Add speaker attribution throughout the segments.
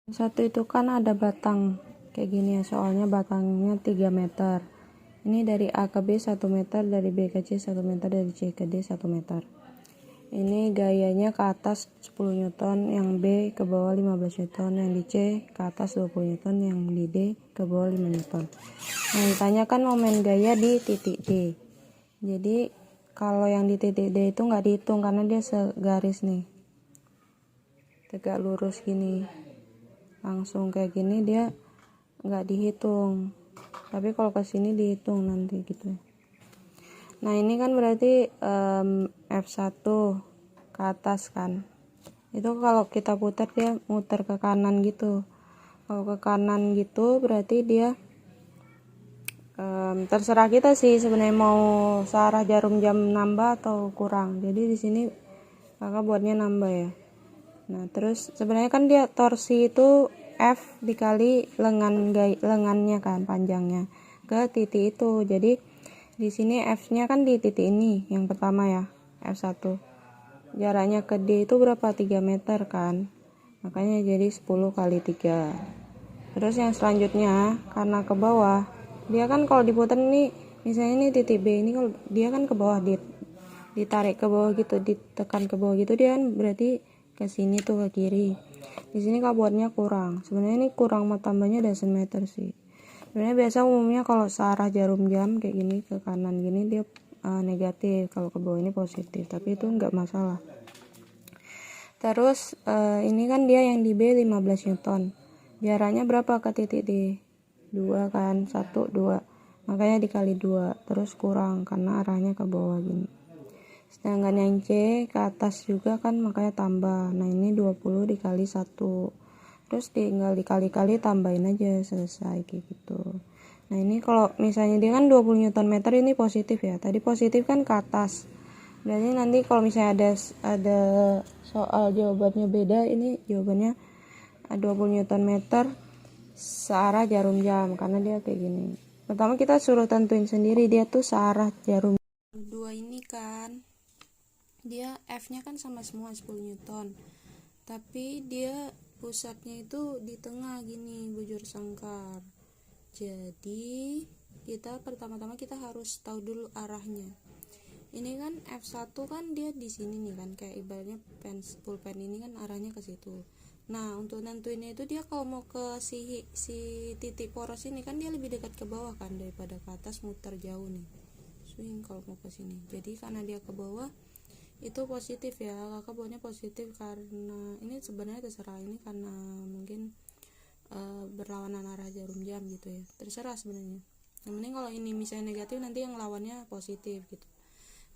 Speaker 1: Satu itu kan ada batang kayak gini ya, soalnya batangnya 3 meter. Ini dari A ke B 1 meter, dari B ke C 1 meter, dari C ke D 1 meter. Ini gayanya ke atas 10 Newton, yang B ke bawah 15 Newton, yang di C ke atas 20 Newton, yang di D ke bawah 5 Newton. Nah, ditanyakan momen gaya di titik D. Jadi kalau yang di titik D itu nggak dihitung karena dia segaris nih, tegak lurus gini, langsung kayak gini, dia nggak dihitung. Tapi kalau ke sini dihitung nanti gitu. Nah, ini kan berarti F1 ke atas kan. Itu kalau kita putar dia muter ke kanan gitu. Kalau ke kanan gitu berarti dia terserah kita sih sebenarnya mau searah jarum jam nambah atau kurang. Jadi di sini kakak buatnya nambah ya. Nah, terus sebenarnya kan dia torsi itu F dikali lengannya kan, panjangnya ke titik itu. Jadi di sini F-nya kan di titik ini yang pertama ya, F1. Jaraknya ke D itu berapa? 3 meter kan. Makanya jadi 10 kali 3. Terus yang selanjutnya karena ke bawah, dia kan kalau diputar nih, misalnya ini titik B ini, kalau dia kan ke bawah, ditarik ke bawah gitu, ditekan ke bawah gitu, dia kan berarti ke sini tuh, ke kiri. Di sini buatnya kurang. Sebenarnya ini kurang, mau tambahnya ada semeter sih. Sebenarnya biasa umumnya kalau searah jarum jam kayak gini ke kanan gini dia negatif, kalau ke bawah ini positif, tapi itu nggak masalah. Terus ini kan dia yang di B 15 Newton. Jaraknya berapa ke titik D? 2 kan, 1, 2. Makanya dikali 2, terus kurang karena arahnya ke bawah gini. Sedangkan yang C ke atas juga kan, makanya tambah. Nah, ini 20 dikali 1. Terus tinggal dikali-kali, tambahin aja, selesai kayak gitu. Nah, ini kalau misalnya dia kan 20 Newton meter, ini positif ya. Tadi positif kan ke atas. Berarti nanti kalau misalnya ada soal jawabannya beda, ini jawabannya 20 Newton meter searah jarum jam, karena dia kayak gini. Pertama kita suruh tentuin sendiri dia tuh searah jarum. Dua ini kan dia F-nya kan sama semua 10 Newton, tapi dia pusatnya itu di tengah gini, bujur sangkar. Jadi kita pertama-tama kita harus tahu dulu arahnya. Ini kan F1 kan dia di sini nih kan, kayak ibaratnya pulpen ini kan arahnya ke situ. Nah, untuk nentuinnya itu dia kalau mau ke si titik poros ini kan dia lebih dekat ke bawah kan daripada ke atas, muter jauh nih. Swing kalau mau ke sini. Jadi karena dia ke bawah itu positif ya. Kakak buatnya positif karena ini sebenarnya terserah, ini karena mungkin berlawanan arah jarum jam gitu ya. Terserah sebenarnya. Yang penting kalau ini misalnya negatif, nanti yang lawannya positif gitu.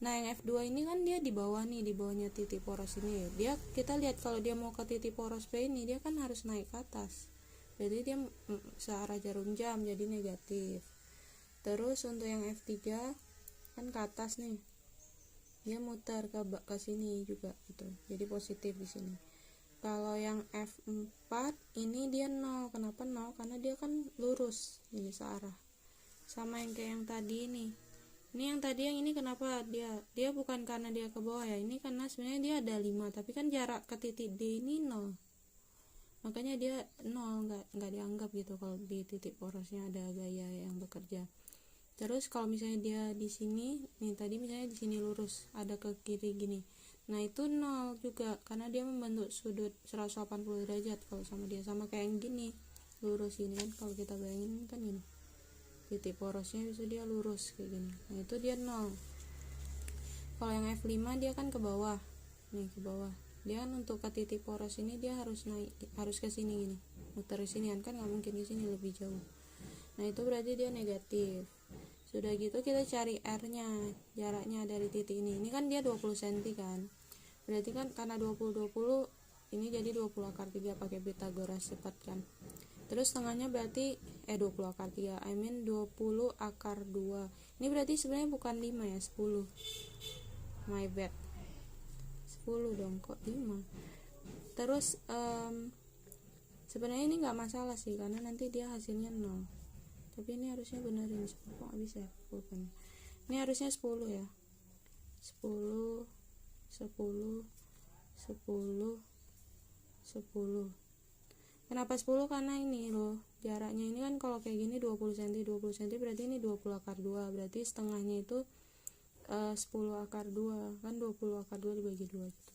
Speaker 1: Nah, yang F2 ini kan dia di bawah nih, di bawahnya titik poros ini. Dia kita lihat kalau dia mau ke titik poros B ini, dia kan harus naik ke atas. Jadi dia searah jarum jam, jadi negatif. Terus untuk yang F3 kan ke atas nih. Dia muter ke sini juga gitu. Jadi positif di sini. Kalau yang F4 ini dia 0. Kenapa 0? Karena dia kan lurus, ini searah. Sama yang kayak yang tadi nih. Ini yang tadi yang ini kenapa dia bukan karena dia ke bawah ya, ini karena sebenarnya dia ada 5, tapi kan jarak ke titik D ini 0, makanya dia 0, nggak dianggap gitu kalau di titik porosnya ada gaya yang bekerja. Terus kalau misalnya dia di sini nih, tadi misalnya di sini lurus ada ke kiri gini, nah itu 0 juga karena dia membentuk sudut 180 derajat kalau sama dia, sama kayak yang gini lurus ini kan, kalau kita bayangin kan ini titik porosnya bisa dia lurus kayak gini. Nah, itu dia 0. Kalau yang F5 dia kan ke bawah. Nih ke bawah. Dia kan untuk ke titik poros ini dia harus naik, harus ke sini gini. Muter ke sini kan enggak mungkin di sini, lebih jauh. Nah, itu berarti dia negatif. Sudah gitu kita cari R-nya, jaraknya dari titik ini. Ini kan dia 20 cm kan. Berarti kan karena 20 ini jadi 20 akar 3 pakai Pythagoras cepat kan. Terus tengahnya berarti 20 akar 3, 20 akar 2. Ini berarti sebenarnya bukan 5 ya, 10. My bad. 10 dong, kok 5. Terus sebenarnya ini nggak masalah sih karena nanti dia hasilnya 0. Tapi ini harusnya benerin, kok bisa ya? Bukan. Ini harusnya 10 ya. 10 10 10 10. Kenapa 10? Karena ini loh, jaraknya ini kan kalau kayak gini 20 cm, 20 cm berarti ini 20 akar 2, berarti setengahnya itu 10 akar 2, kan 20 akar 2 dibagi 2 gitu.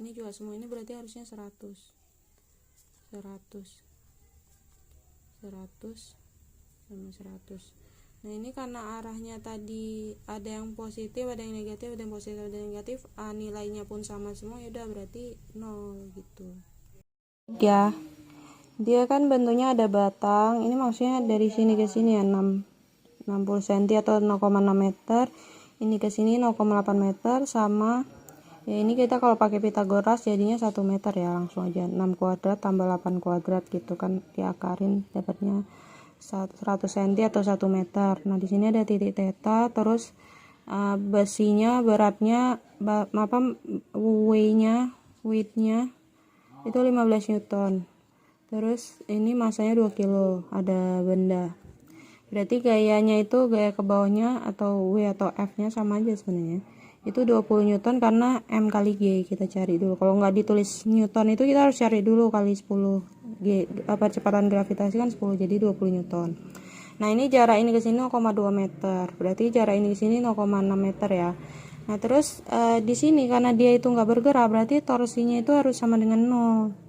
Speaker 1: Ini juga semua ini berarti harusnya 100 sama 100. Nah ini karena arahnya tadi ada yang positif, ada yang negatif, ada yang positif, ada yang negatif, nilainya pun sama semua, ya udah berarti 0 gitu ya. Dia kan bentuknya ada batang, ini maksudnya dari sini ke sini ya 60 cm atau 0,6 meter, ini ke sini 0,8 meter, sama ya ini kita kalau pakai Pitagoras jadinya 1 meter ya, langsung aja 6 kuadrat tambah 8 kuadrat gitu kan, diakarin dapatnya 100 cm atau 1 meter. Nah di sini ada titik theta, terus besinya beratnya weightnya itu 15 Newton. Terus ini masanya 2 kilo, ada benda. Berarti gayanya itu gaya ke bawahnya atau W atau F nya sama aja sebenarnya. Itu 20 Newton karena M kali G kita cari dulu. Kalau nggak ditulis Newton itu kita harus cari dulu kali 10 G, kecepatan gravitasi kan 10, jadi 20 Newton. Nah ini jarak ini ke sini 0,2 meter, berarti jarak ini ke sini 0,6 meter ya. Nah terus di sini karena dia itu nggak bergerak, berarti torsinya itu harus sama dengan 0.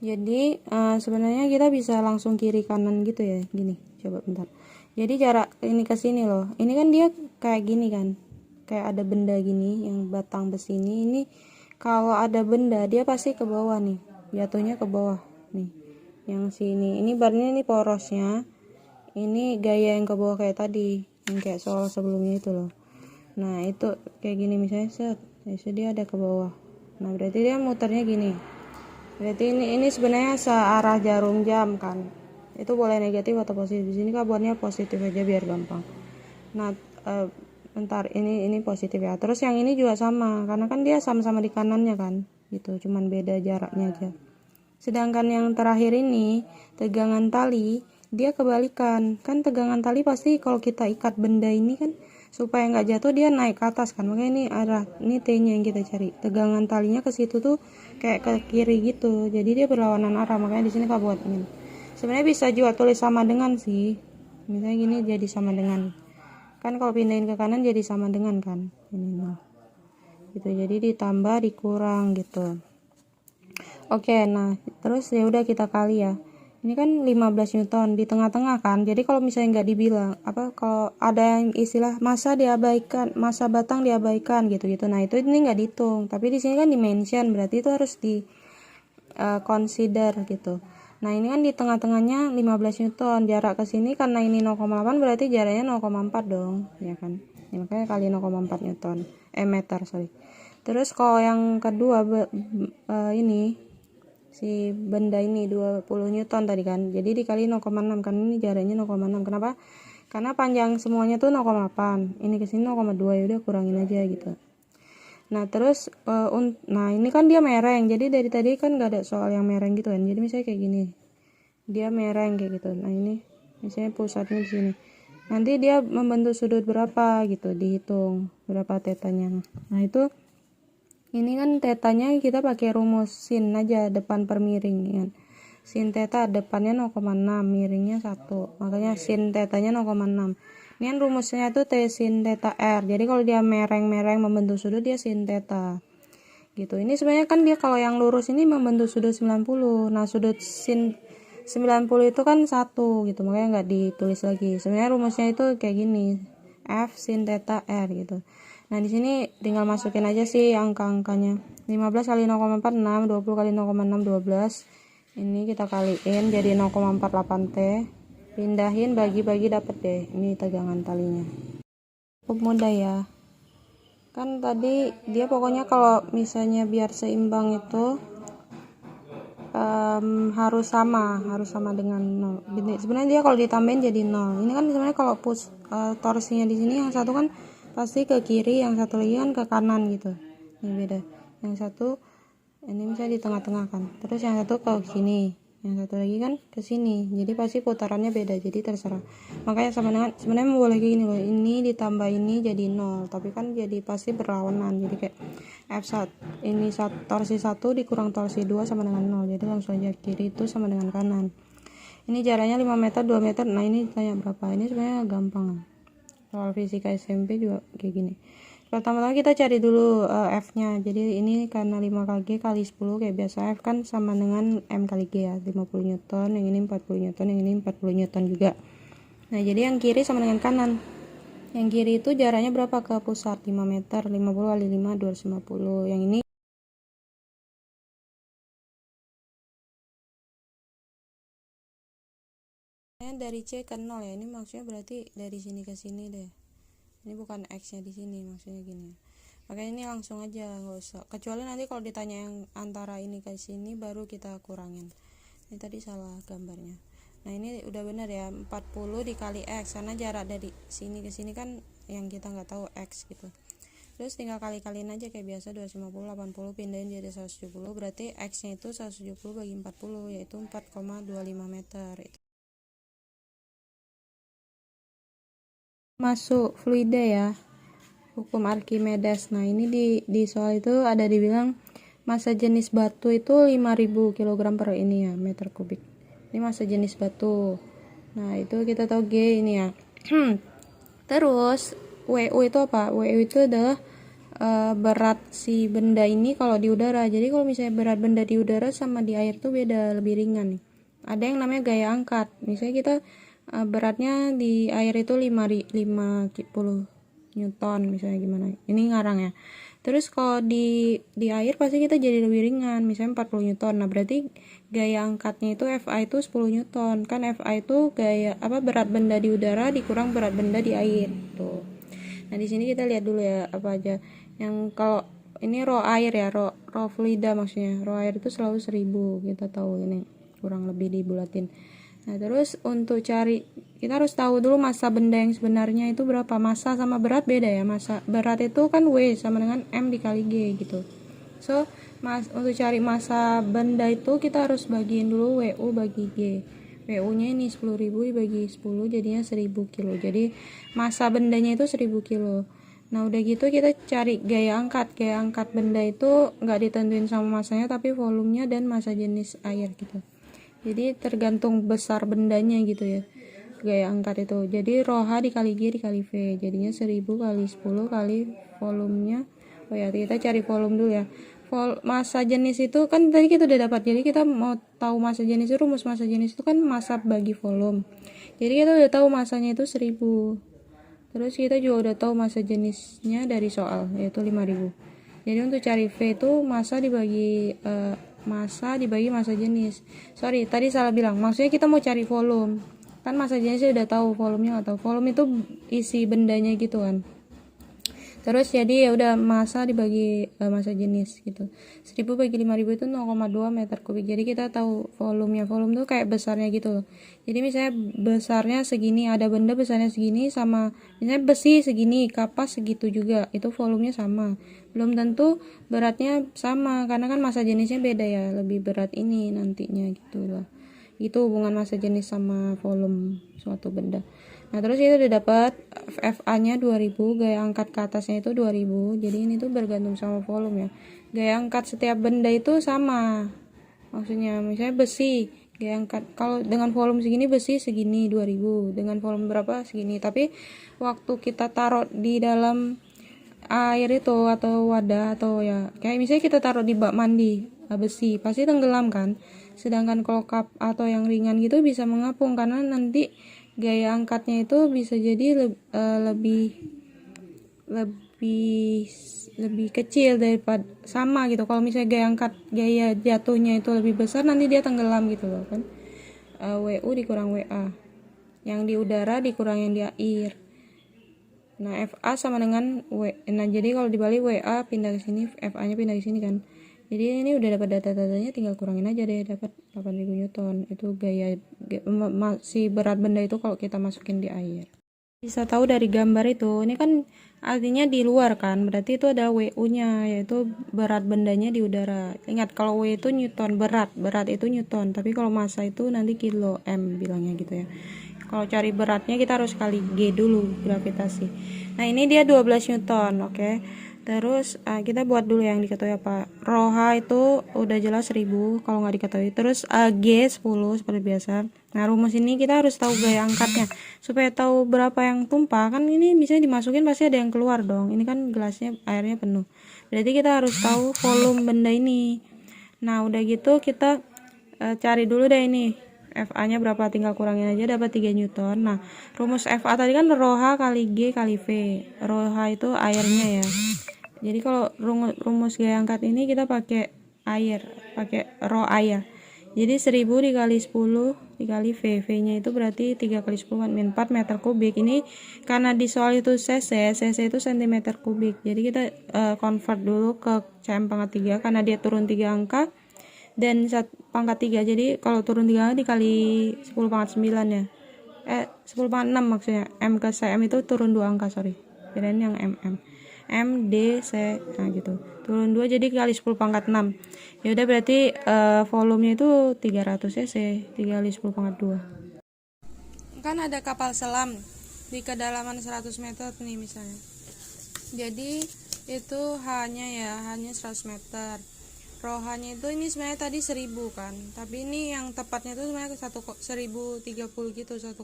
Speaker 1: Jadi sebenarnya kita bisa langsung kiri kanan gitu ya, gini. Coba bentar. Jadi jarak ini ke sini loh. Ini kan dia kayak gini kan. Kayak ada benda gini yang batang besi ini. Ini kalau ada benda dia pasti ke bawah nih. Jatuhnya ke bawah nih. Yang sini. Ini barnya ini porosnya. Ini gaya yang ke bawah kayak tadi, yang kayak soal sebelumnya itu loh. Nah, itu kayak gini misalnya set. Dia ada ke bawah. Nah, berarti dia muternya gini. Berarti ini sebenarnya searah jarum jam kan. Itu boleh negatif atau positif. Di sini kan buatnya positif aja biar gampang. Nah, bentar ini positif ya. Terus yang ini juga sama karena kan dia sama-sama di kanannya kan. Gitu, cuman beda jaraknya aja. Sedangkan yang terakhir ini tegangan tali, dia kebalikan. Kan tegangan tali pasti kalau kita ikat benda ini kan supaya nggak jatuh dia naik ke atas kan, makanya ini arah ini T-nya yang kita cari. Tegangan talinya ke situ tuh kayak ke kiri gitu, jadi dia berlawanan arah, makanya di sini Kak buat ini. Sebenarnya bisa juga tulis sama dengan sih, misalnya gini jadi sama dengan, kan kalau pindahin ke kanan jadi sama dengan kan ini nah gitu, jadi ditambah dikurang gitu. Oke, nah terus ya udah kita kali ya. Ini kan 15 Newton di tengah-tengah kan. Jadi kalau misalnya nggak dibilang kalau ada yang istilah massa diabaikan, massa batang diabaikan gitu-gitu. Nah, itu ini nggak dihitung. Tapi di sini kan dimension, berarti itu harus di consider gitu. Nah, ini kan di tengah-tengahnya 15 Newton. Jarak ke sini karena ini 0,8 berarti jaraknya 0,4 dong, ya kan? Ya, makanya kali 0,4 Newton. Meter, sorry. Terus kalau yang kedua ini si benda ini 20 Newton tadi kan, jadi dikali 0,6 kan ini jaraknya 0,6. Kenapa? Karena panjang semuanya tuh 0,8, ini ke sini 0,2, ya udah kurangin aja gitu. Nah terus nah ini kan dia mereng, jadi dari tadi kan gak ada soal yang mereng gitu kan, jadi misalnya kayak gini dia mereng kayak gitu. Nah ini misalnya pusatnya di sini, nanti dia membentuk sudut berapa gitu, dihitung berapa tetanya. Nah itu ini kan tetanya kita pakai rumus sin aja depan per miring kan. Sin teta depannya 0,6, miringnya 1. Makanya sin tetanya 0,6. Ini kan rumusnya tuh T sin teta R. Jadi kalau dia mereng-mereng membentuk sudut dia sin teta. Gitu. Ini sebenarnya kan dia kalau yang lurus ini membentuk sudut 90. Nah, sudut sin 90 itu kan 1 gitu. Makanya nggak ditulis lagi. Sebenarnya rumusnya itu kayak gini. F sin teta R gitu. Nah, di sini tinggal masukin aja sih angka-angkanya. 15 kali 0,4 6, 20 kali 0,6 12. Ini kita kaliin jadi 0,48 T. Pindahin bagi-bagi dapat deh. Ini tegangan talinya. Cukup mudah ya. Kan tadi dia pokoknya kalau misalnya biar seimbang itu harus sama dengan 0. Sebenarnya dia kalau ditambahin jadi 0. Ini kan sebenarnya kalau torsinya di sini yang satu kan pasti ke kiri, yang satu lagi kan ke kanan gitu. Ini beda. Yang satu ini misalnya di tengah-tengah kan. Terus yang satu ke sini, yang satu lagi kan ke sini. Jadi pasti putarannya beda. Jadi terserah. Makanya sama dengan sebenarnya boleh kayak gini loh. Ini ditambah ini jadi 0, tapi kan jadi pasti berlawanan. Jadi kayak F1 ini torsi 1 dikurang torsi 2 sama dengan 0, jadi langsung aja kiri itu sama dengan kanan. Ini jaraknya 5 meter 2 meter. Nah ini tanya berapa, ini sebenarnya gampang, soal fisika SMP juga kayak gini. Pertama-tama kita cari dulu F nya. Jadi ini karena 5 kg kali 10 kayak biasa, F kan sama dengan M kali G ya, 50 Newton, yang ini 40 Newton, yang ini 40 Newton juga. Nah jadi yang kiri sama dengan kanan. Yang kiri itu jaraknya berapa ke pusat? 5 meter, 50 kali 5 250. Yang ini dari C ke 0 ya. Ini maksudnya berarti dari sini ke sini deh. Ini bukan X nya di sini, maksudnya gini. Makanya ini langsung aja, nggak usah. Kecuali nanti kalau ditanya yang antara ini ke sini baru kita kurangin. Ini tadi salah gambarnya. Nah ini udah benar ya, 40 dikali X, karena jarak dari sini ke sini kan yang kita nggak tahu X gitu. Terus tinggal kali-kaliin aja kayak biasa, 250 80 pindahin jadi 170, berarti X nya itu 170 bagi 40, yaitu 4,25 meter. Itu masuk fluida ya, hukum Archimedes. Nah ini di soal itu ada dibilang massa jenis batu itu 5000 kg per ini ya, meter kubik. Ini massa jenis batu. Nah itu kita tahu G ini ya. Terus WU itu apa? WU itu adalah berat si benda ini kalau di udara. Jadi kalau misalnya berat benda di udara sama di air tuh beda, lebih ringan nih. Ada yang namanya gaya angkat. Misalnya kita beratnya di air itu 50 Newton misalnya, gimana. Ini ngarang ya. Terus kalau di air pasti kita jadi lebih ringan, misalnya 40 Newton. Nah, berarti gaya angkatnya itu FA itu 10 Newton. Kan FA itu berat benda di udara dikurang berat benda di air. Tuh. Nah, di sini kita lihat dulu ya apa aja. Yang kalau ini rho air ya, rho fluida maksudnya. Rho air itu selalu 1000, kita tahu ini kurang lebih dibulatin. Nah, terus untuk cari, kita harus tahu dulu massa benda yang sebenarnya itu berapa. Massa sama berat beda ya. Massa berat itu kan W sama dengan M dikali G gitu. So, untuk cari massa benda itu kita harus bagiin dulu WU bagi G. WU nya ini 10.000 dibagi 10 jadinya 1000 kilo. Jadi massa bendanya itu 1000 kilo. Nah udah gitu kita cari gaya angkat. Gaya angkat benda itu nggak ditentuin sama massanya, tapi volumenya dan massa jenis air gitu. Jadi tergantung besar bendanya gitu ya, gaya angkat itu. Jadi rho H dikali G dikali V, jadinya 1000 kali 10 kali volumenya. Oh ya, kita cari volume dulu ya. Massa jenis itu kan tadi kita udah dapat. Jadi kita mau tahu massa jenis itu, rumus massa jenis itu kan massa bagi volume. Jadi kita udah tahu massanya itu 1000. Terus kita juga udah tahu massa jenisnya dari soal, yaitu 5000. Jadi untuk cari V itu massa dibagi massa jenis. Sorry, tadi salah bilang. Maksudnya kita mau cari volume. Kan massa jenisnya udah tahu, volumenya nggak tahu. Volume itu isi bendanya gitu kan. Terus jadi ya udah massa dibagi massa jenis gitu. 1000 bagi 5000 itu 0,2 meter kubik. Jadi kita tahu volumenya. Volume tuh kayak besarnya gitu loh. Jadi misalnya besarnya segini, ada benda besarnya segini, sama misalnya besi segini, kapas segitu juga. Itu volumenya sama. Belum tentu beratnya sama, karena kan massa jenisnya beda ya. Lebih berat ini nantinya gitu loh. Itu hubungan massa jenis sama volume suatu benda. Nah terus itu udah dapat FA nya 2000, gaya angkat ke atasnya itu 2000. Jadi ini tuh bergantung sama volume ya. Gaya angkat setiap benda itu sama. Maksudnya misalnya besi, gaya angkat kalau dengan volume segini besi segini 2000, dengan volume berapa segini. Tapi waktu kita taruh di dalam air itu atau wadah atau ya kayak misalnya kita taruh di bak mandi besi, pasti tenggelam kan. Sedangkan kalau cup atau yang ringan gitu bisa mengapung, karena nanti gaya angkatnya itu bisa jadi lebih kecil daripada sama gitu. Kalau misalnya gaya jatuhnya itu lebih besar, nanti dia tenggelam gitu loh kan. WU dikurang WA, yang di udara dikurang yang di air. Nah FA sama dengan nah jadi kalau dibalik WA pindah ke sini, FA nya pindah ke sini kan. Jadi ini udah dapat data-datanya, tinggal kurangin aja deh, dapat 8000 Newton. Itu si berat benda itu kalau kita masukin di air. Bisa tahu dari gambar itu, ini kan artinya di luar kan, berarti itu ada WU-nya, yaitu berat bendanya di udara. Ingat kalau W itu Newton, berat itu Newton, tapi kalau massa itu nanti kilo M bilangnya gitu ya. Kalau cari beratnya kita harus kali G dulu, gravitasi. Nah ini dia 12 Newton, oke. Terus kita buat dulu yang diketahui apa. Rho H itu udah jelas 1000 kalau nggak diketahui. Terus G 10 seperti biasa. Nah, rumus ini kita harus tahu gaya angkatnya supaya tahu berapa yang tumpah. Kan ini misalnya dimasukin pasti ada yang keluar dong. Ini kan gelasnya airnya penuh. Berarti kita harus tahu volume benda ini. Nah, udah gitu kita cari dulu deh ini FA-nya berapa, tinggal kurangin aja dapat 3 Newton. Nah, rumus FA tadi kan rho H kali G kali V. Rho H itu airnya ya. Jadi kalau rumus gaya angkat ini kita pakai air, pakai rho air. Jadi 1000 dikali 10 dikali V. V-nya itu berarti 3 kali 10 min 4 meter kubik. Ini karena di soal itu cc itu cm kubik. Jadi kita convert dulu ke cm pangkat 3 karena dia turun 3 angka dan pangkat 3. Jadi kalau turun 3 angka dikali 10 pangkat 9 ya. 10 pangkat 6 maksudnya. M ke cm itu turun 2 angka, sorry. Kirain yang mm. M, D, C, nah gitu. Turun 2 jadi kali 10 pangkat 6. Ya udah berarti volumenya itu 300 cc, 3 kali 10 pangkat 2. Kan ada kapal selam di kedalaman 100 meter nih misalnya. Jadi itu hanya 100 meter. Rohanya itu ini sebenarnya tadi 1000 kan. Tapi ini yang tepatnya itu sebenarnya 1030 gitu, 1,03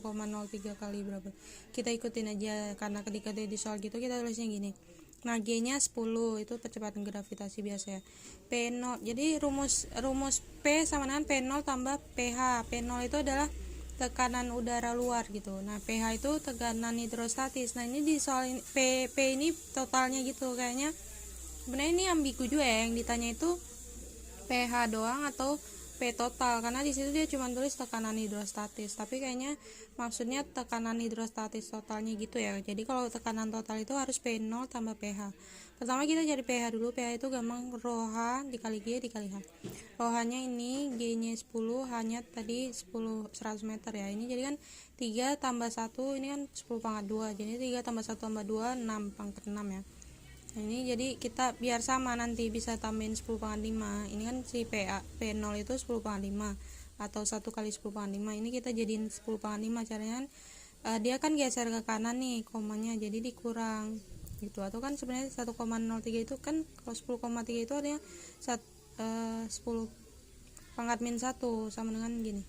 Speaker 1: kali berapa. Kita ikutin aja karena ketika di soal gitu kita tulisnya gini. Nah, G-nya 10 itu percepatan gravitasi biasa ya. P0. Jadi rumus P sama dengan P0 tambah PH. P0 itu adalah tekanan udara luar gitu. Nah, PH itu tekanan hidrostatis. Nah, ini di soal ini, P ini totalnya gitu kayaknya. Sebenarnya ini ambigu juga ya, yang ditanya itu PH doang atau P total, karena di situ dia cuma tulis tekanan hidrostatis, tapi kayaknya maksudnya tekanan hidrostatis totalnya gitu ya. Jadi kalau tekanan total itu harus P0 tambah PH. Pertama kita cari PH dulu. PH itu gampang, rho H dikali G dikali H. Rho H-nya ini, G-nya 10, H-nya tadi 100 meter ya. Ini jadi kan 3 tambah 1, ini kan 10 pangkat 2. Jadi 3 tambah 1 tambah 2, 6 pangkat 6 ya. Nah, ini jadi kita biar sama nanti bisa tambahin 10 pangkat 5. Ini kan si P0 itu 10 pangkat 5 atau 1 kali 10 pangkat 5. Ini kita jadiin 10 pangkat 5 caranya kan dia kan geser ke kanan nih komanya, jadi dikurang gitu. Atau kan sebenarnya 1,03 itu kan kalau 10,3 itu artinya 10 pangkat min 1 sama dengan gini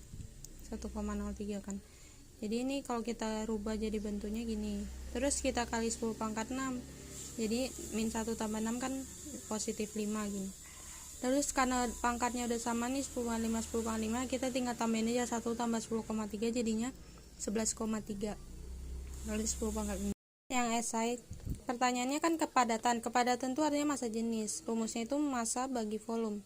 Speaker 1: 1,03 kan. Jadi ini kalau kita rubah jadi bentuknya gini. Terus kita kali 10 pangkat 6. Jadi min 1 tambah 6 kan positif 5 gini. Terus karena pangkatnya udah sama nih 10 pangkat 5 10 pangkat 5, kita tinggal tambahin aja 1 tambah 10,3 jadinya 11,3 kali 10 pangkat 5. Yang esai pertanyaannya kan kepadatan. Kepadatan itu artinya massa jenis. Rumusnya itu massa bagi volume.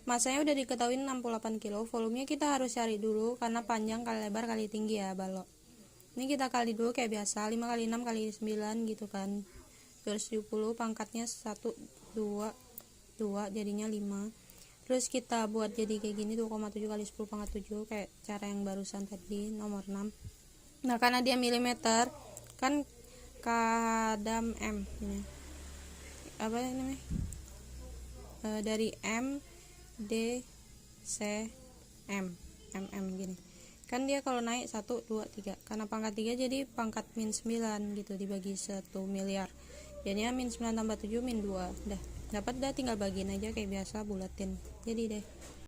Speaker 1: Massanya udah diketahui 68 kilo. Volumenya kita harus cari dulu karena panjang kali lebar kali tinggi ya, balok. Ini kita kali dulu kayak biasa, 5 kali 6 kali 9 gitu kan. 270 pangkatnya 1 2 2 jadinya 5. Terus kita buat jadi kayak gini 2,7 kali 10 pangkat 7 kayak cara yang barusan tadi nomor 6. Nah, karena dia milimeter kan kadam M ini. Apa namanya? Dari M D C M mm gini. Kan dia kalau naik 1 2 3. Karena pangkat 3 jadi pangkat min 9 gitu dibagi 1 miliar. Jadinya min 9 tambah 7 min 2. Dah dapat, dah tinggal bagiin aja kayak biasa, bulatin jadi deh.